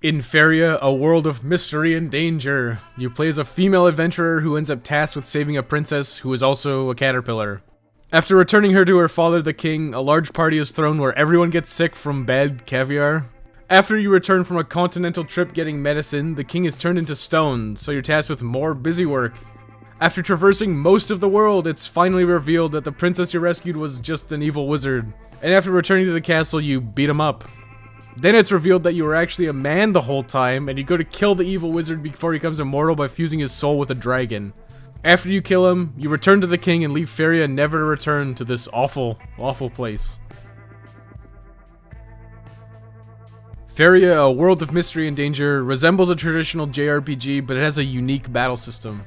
In Faria, a world of mystery and danger, you play as a female adventurer who ends up tasked with saving a princess who is also a caterpillar. After returning her to her father the king, a large party is thrown where everyone gets sick from bad caviar. After you return from a continental trip getting medicine, the king is turned into stone, so you're tasked with more busy work. After traversing most of the world, it's finally revealed that the princess you rescued was just an evil wizard. And after returning to the castle, you beat him up. Then it's revealed that you were actually a man the whole time, and you go to kill the evil wizard before he becomes immortal by fusing his soul with a dragon. After you kill him, you return to the king and leave Faria never to return to this awful, awful place. Faria, a world of mystery and danger, resembles a traditional JRPG, but it has a unique battle system.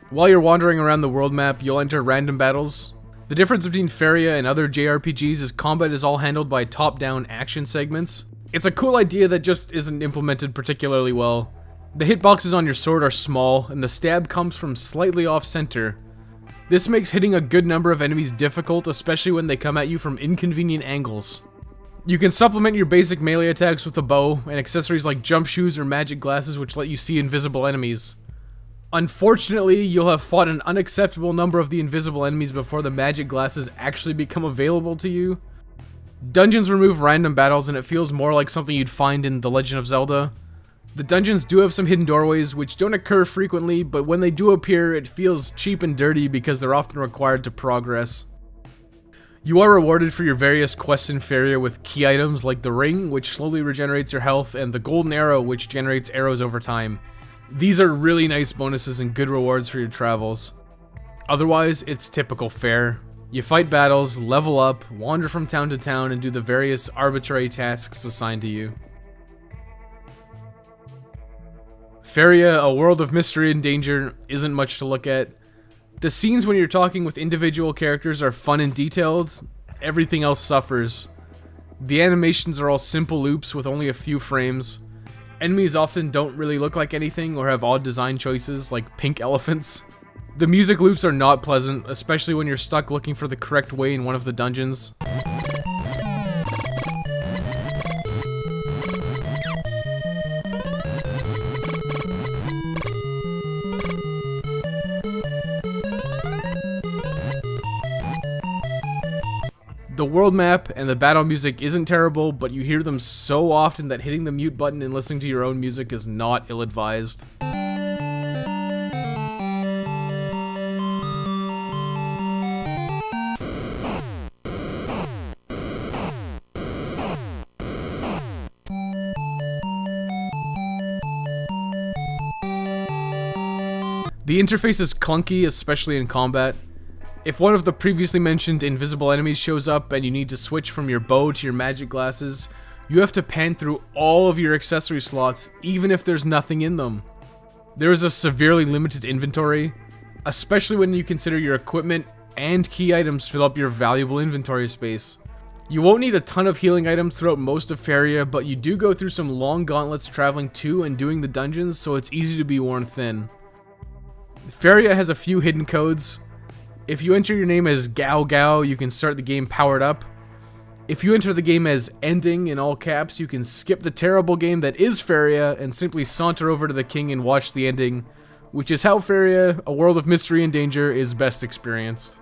While you're wandering around the world map, you'll enter random battles. The difference between Faria and other JRPGs is combat is all handled by top-down action segments. It's a cool idea that just isn't implemented particularly well. The hitboxes on your sword are small, and the stab comes from slightly off-center. This makes hitting a good number of enemies difficult, especially when they come at you from inconvenient angles. You can supplement your basic melee attacks with a bow, and accessories like jump shoes or magic glasses which let you see invisible enemies. Unfortunately, you'll have fought an unacceptable number of the invisible enemies before the magic glasses actually become available to you. Dungeons remove random battles, and it feels more like something you'd find in The Legend of Zelda. The dungeons do have some hidden doorways, which don't occur frequently, but when they do appear, it feels cheap and dirty because they're often required to progress. You are rewarded for your various quests in Faria with key items like the ring, which slowly regenerates your health, and the golden arrow, which generates arrows over time. These are really nice bonuses and good rewards for your travels. Otherwise, it's typical fare. You fight battles, level up, wander from town to town, and do the various arbitrary tasks assigned to you. Faria, a world of mystery and danger, isn't much to look at. The scenes when you're talking with individual characters are fun and detailed. Everything else suffers. The animations are all simple loops with only a few frames. Enemies often don't really look like anything or have odd design choices like pink elephants. The music loops are not pleasant, especially when you're stuck looking for the correct way in one of the dungeons. The world map and the battle music isn't terrible, but you hear them so often that hitting the mute button and listening to your own music is not ill-advised. The interface is clunky, especially in combat. If one of the previously mentioned invisible enemies shows up and you need to switch from your bow to your magic glasses, you have to pan through all of your accessory slots, even if there's nothing in them. There is a severely limited inventory, especially when you consider your equipment and key items fill up your valuable inventory space. You won't need a ton of healing items throughout most of Faria, but you do go through some long gauntlets traveling to and doing the dungeons, so it's easy to be worn thin. Faria has a few hidden codes. If you enter your name as Gao Gao, you can start the game powered up. If you enter the game as Ending in all caps, you can skip the terrible game that is Faria and simply saunter over to the king and watch the ending, which is how Faria, a world of mystery and danger, is best experienced.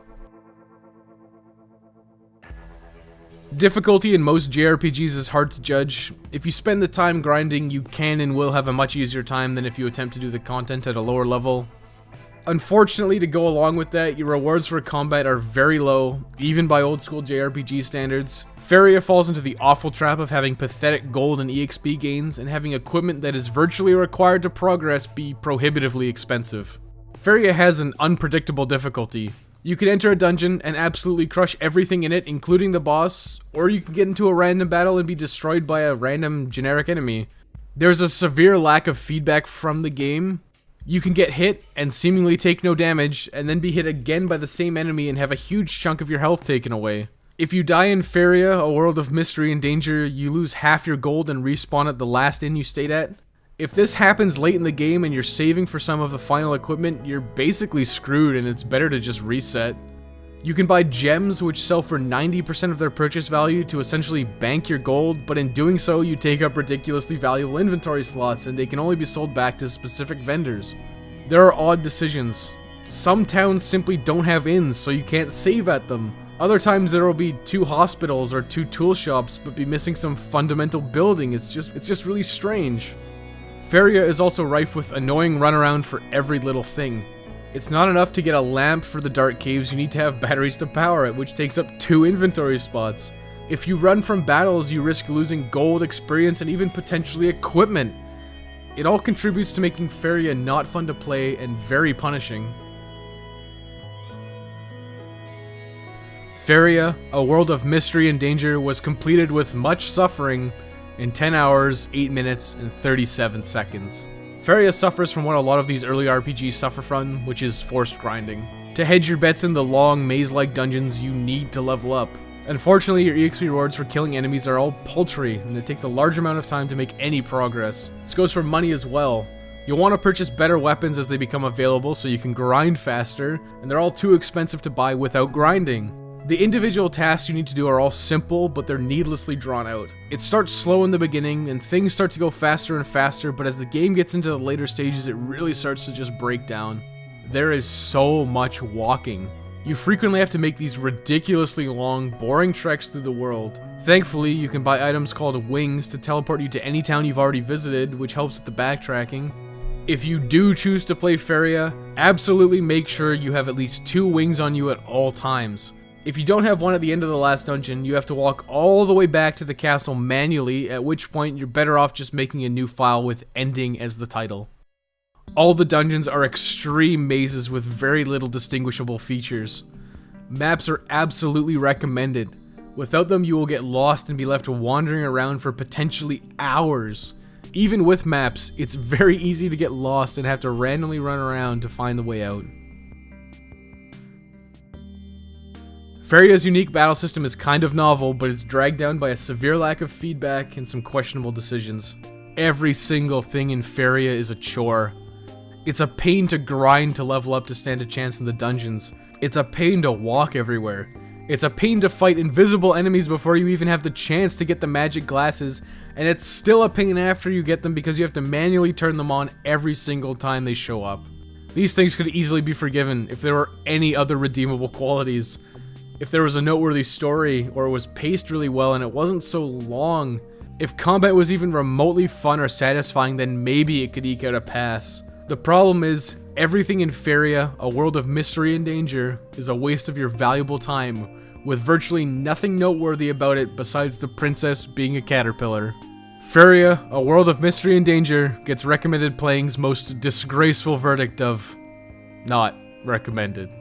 Difficulty in most JRPGs is hard to judge. If you spend the time grinding, you can and will have a much easier time than if you attempt to do the content at a lower level. Unfortunately, to go along with that, your rewards for combat are very low, even by old school JRPG standards. Faria falls into the awful trap of having pathetic gold and EXP gains, and having equipment that is virtually required to progress be prohibitively expensive. Faria has an unpredictable difficulty. You can enter a dungeon and absolutely crush everything in it, including the boss, or you can get into a random battle and be destroyed by a random generic enemy. There's a severe lack of feedback from the game. You can get hit and seemingly take no damage, and then be hit again by the same enemy and have a huge chunk of your health taken away. If you die in Faria, a world of mystery and danger, you lose half your gold and respawn at the last inn you stayed at. If this happens late in the game and you're saving for some of the final equipment, you're basically screwed and it's better to just reset. You can buy gems which sell for 90% of their purchase value to essentially bank your gold, but in doing so you take up ridiculously valuable inventory slots and they can only be sold back to specific vendors. There are odd decisions. Some towns simply don't have inns, so you can't save at them. Other times there will be 2 hospitals or 2 tool shops, but be missing some fundamental building. It's just really strange. Faria is also rife with annoying runaround for every little thing. It's not enough to get a lamp for the dark caves, you need to have batteries to power it, which takes up 2 inventory spots. If you run from battles, you risk losing gold, experience, and even potentially equipment. It all contributes to making Faria not fun to play and very punishing. Faria, a world of mystery and danger, was completed with much suffering in 10 hours, 8 minutes, and 37 seconds. Faria suffers from what a lot of these early RPGs suffer from, which is forced grinding. To hedge your bets in the long, maze-like dungeons, you need to level up. Unfortunately, your EXP rewards for killing enemies are all paltry, and it takes a large amount of time to make any progress. This goes for money as well. You'll want to purchase better weapons as they become available so you can grind faster, and they're all too expensive to buy without grinding. The individual tasks you need to do are all simple, but they're needlessly drawn out. It starts slow in the beginning, and things start to go faster and faster, but as the game gets into the later stages, it really starts to just break down. There is so much walking. You frequently have to make these ridiculously long, boring treks through the world. Thankfully, you can buy items called wings to teleport you to any town you've already visited, which helps with the backtracking. If you do choose to play Faria, absolutely make sure you have at least 2 wings on you at all times. If you don't have one at the end of the last dungeon, you have to walk all the way back to the castle manually, at which point you're better off just making a new file with ending as the title. All the dungeons are extreme mazes with very little distinguishable features. Maps are absolutely recommended. Without them, you will get lost and be left wandering around for potentially hours. Even with maps, it's very easy to get lost and have to randomly run around to find the way out. Faria's unique battle system is kind of novel, but it's dragged down by a severe lack of feedback and some questionable decisions. Every single thing in Faria is a chore. It's a pain to grind to level up to stand a chance in the dungeons. It's a pain to walk everywhere. It's a pain to fight invisible enemies before you even have the chance to get the magic glasses, and it's still a pain after you get them because you have to manually turn them on every single time they show up. These things could easily be forgiven if there were any other redeemable qualities. If there was a noteworthy story, or it was paced really well and it wasn't so long. If combat was even remotely fun or satisfying, then maybe it could eke out a pass. The problem is, everything in Faria, a world of mystery and danger, is a waste of your valuable time, with virtually nothing noteworthy about it besides the princess being a caterpillar. Faria, a world of mystery and danger, gets recommended playing's most disgraceful verdict of not recommended.